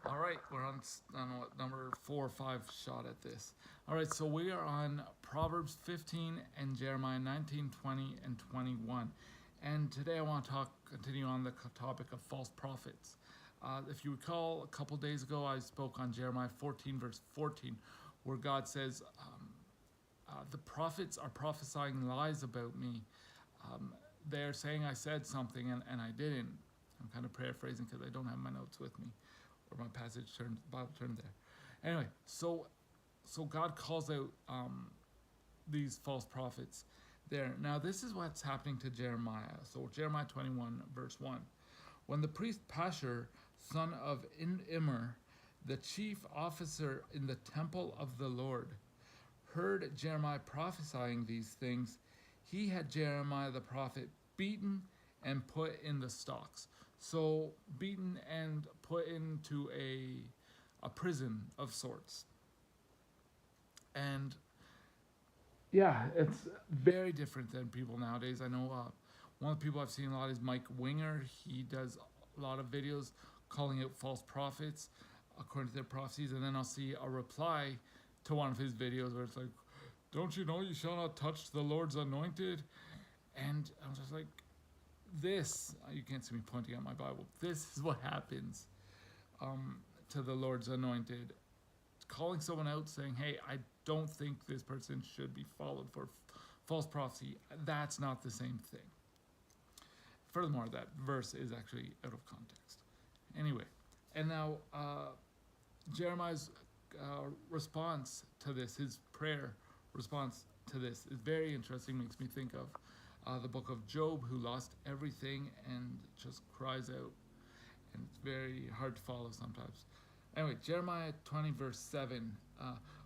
All right, we're on, I don't know what, number 4 or 5 shot at this. All right, so we are on Proverbs 15 and Jeremiah 19, 20, and 21. And today I want to continue on the topic of false prophets. If you recall, a couple days ago I spoke on Jeremiah 14, verse 14, where God says, the prophets are prophesying lies about me. They're saying I said something and I didn't. I'm kind of paraphrasing because I don't have my notes with me, or my Bible turned there. Anyway, so God calls out these false prophets there. Now this is what's happening to Jeremiah. So Jeremiah 21, verse 1. When the priest Pashur, son of Immer, the chief officer in the temple of the Lord, heard Jeremiah prophesying these things, he had Jeremiah the prophet beaten and put in the stocks. So beaten and put into a prison of sorts. And yeah, it's very different than people nowadays. I know one of the people I've seen a lot is Mike Winger. He does a lot of videos calling out false prophets according to their prophecies, and then I'll see a reply to one of his videos where it's like, don't you know you shall not touch the Lord's anointed? And I was just like, this, you can't see me pointing at my Bible, this is what happens to the Lord's anointed. Calling someone out saying, hey, I don't think this person should be followed for false prophecy, that's not the same thing. Furthermore, that verse is actually out of context. Anyway, and now Jeremiah's response to this, his prayer response to this, is very interesting. Makes me think of the book of Job, who lost everything and just cries out, and it's very hard to follow sometimes. Anyway, Jeremiah 20, verse 7.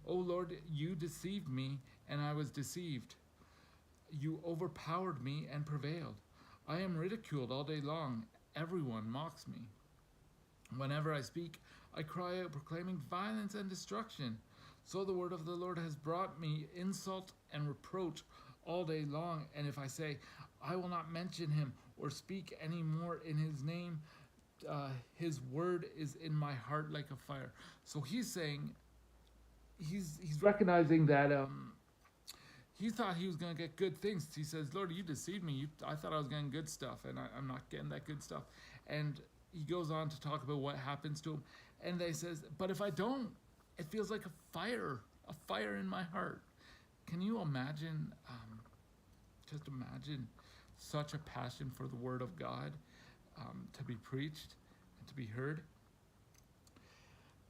O Lord, you deceived me, and I was deceived. You overpowered me and prevailed. I am ridiculed all day long. Everyone mocks me. Whenever I speak, I cry out, proclaiming violence and destruction. So the word of the Lord has brought me insult and reproach all day long. And if I say, I will not mention him or speak any more in his name, his word is in my heart like a fire. So he's saying, he's recognizing that he thought he was going to get good things. He says, Lord, you deceived me. I thought I was getting good stuff, and I'm not getting that good stuff. And he goes on to talk about what happens to him. And they says, but if I don't, it feels like a fire in my heart. Can you imagine, just imagine such a passion for the word of God to be preached and to be heard?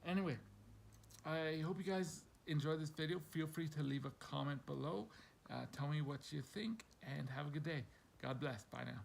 Anyway, I hope you guys enjoyed this video. Feel free to leave a comment below. Tell me what you think, and have a good day. God bless. Bye now.